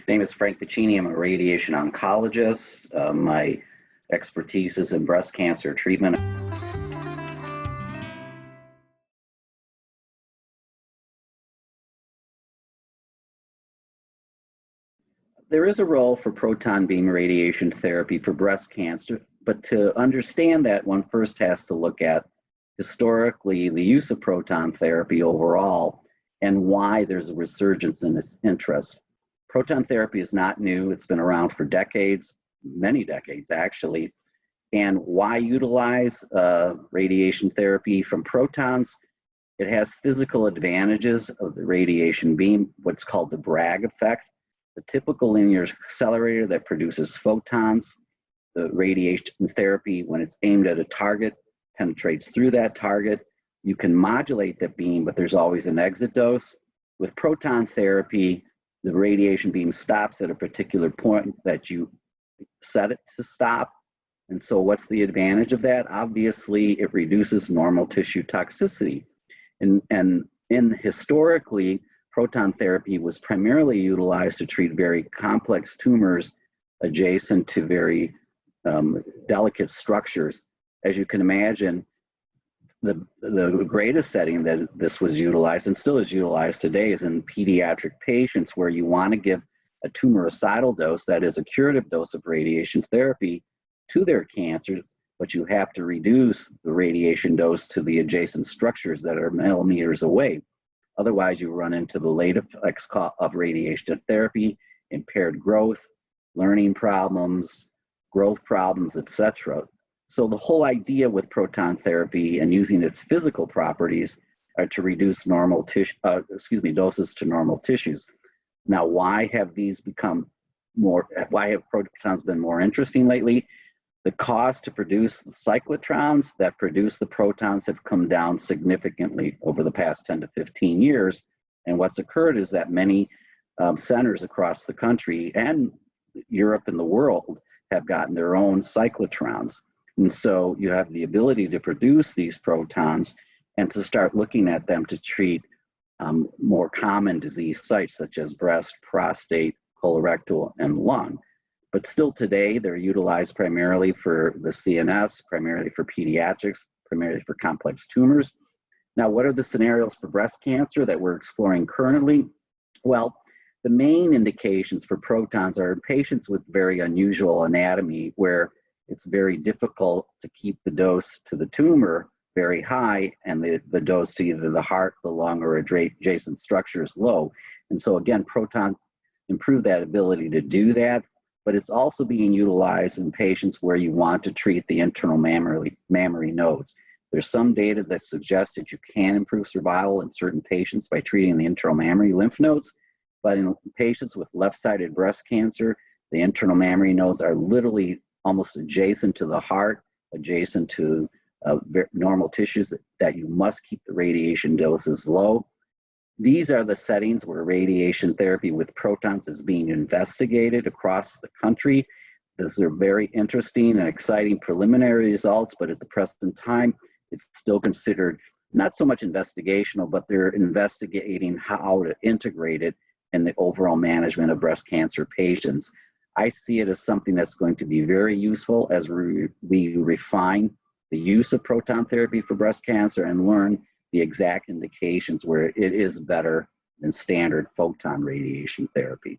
name is Frank Vicini. I'm a radiation oncologist. My expertise is in breast cancer treatment. There is a role for proton beam radiation therapy for breast cancer, but to understand that, one first has to look at historically the use of proton therapy overall and why there's a resurgence in this interest. Proton therapy is not new. It's been around for decades, many decades actually. And why utilize radiation therapy from protons? It has physical advantages of the radiation beam, what's called the Bragg effect. The typical linear accelerator that produces photons, the radiation therapy, when it's aimed at a target, penetrates through that target. You can modulate that beam, but there's always an exit dose. With proton therapy, the radiation beam stops at a particular point that you set it to stop. And so what's the advantage of that? Obviously, it reduces normal tissue toxicity. And historically, proton therapy was primarily utilized to treat very complex tumors adjacent to very delicate structures. As you can imagine, the greatest setting that this was utilized and still is utilized today is in pediatric patients where you want to give a tumoricidal dose, that is a curative dose of radiation therapy to their cancers, but you have to reduce the radiation dose to the adjacent structures that are millimeters away. Otherwise, you run into the late effects of radiation therapy, impaired growth, learning problems, growth problems, etc. So the whole idea with proton therapy and using its physical properties are to reduce normal tissue, doses to normal tissues. Now, why have these become more? Why have protons been more interesting lately? The cost to produce the cyclotrons that produce the protons have come down significantly over the past 10 to 15 years. And what's occurred is that many centers across the country and Europe and the world have gotten their own cyclotrons. And so you have the ability to produce these protons and to start looking at them to treat more common disease sites such as breast, prostate, colorectal, and lung. But still today, they're utilized primarily for the CNS, primarily for pediatrics, primarily for complex tumors. Now, what are the scenarios for breast cancer that we're exploring currently? Well, the main indications for protons are in patients with very unusual anatomy where it's very difficult to keep the dose to the tumor very high and the dose to either the heart, the lung, or adjacent structures low. And so again, proton improve that ability to do that. But it's also being utilized in patients where you want to treat the internal mammary nodes. There's some data that suggests that you can improve survival in certain patients by treating the internal mammary lymph nodes, but in patients with left-sided breast cancer, the internal mammary nodes are literally almost adjacent to the heart, adjacent to normal tissues that you must keep the radiation doses low. These are the settings where radiation therapy with protons is being investigated across the country. These are very interesting and exciting preliminary results, but at the present time, it's still considered not so much investigational, but they're investigating how to integrate it in the overall management of breast cancer patients. I see it as something that's going to be very useful as we refine the use of proton therapy for breast cancer and learn the exact indications where it is better than standard photon radiation therapy.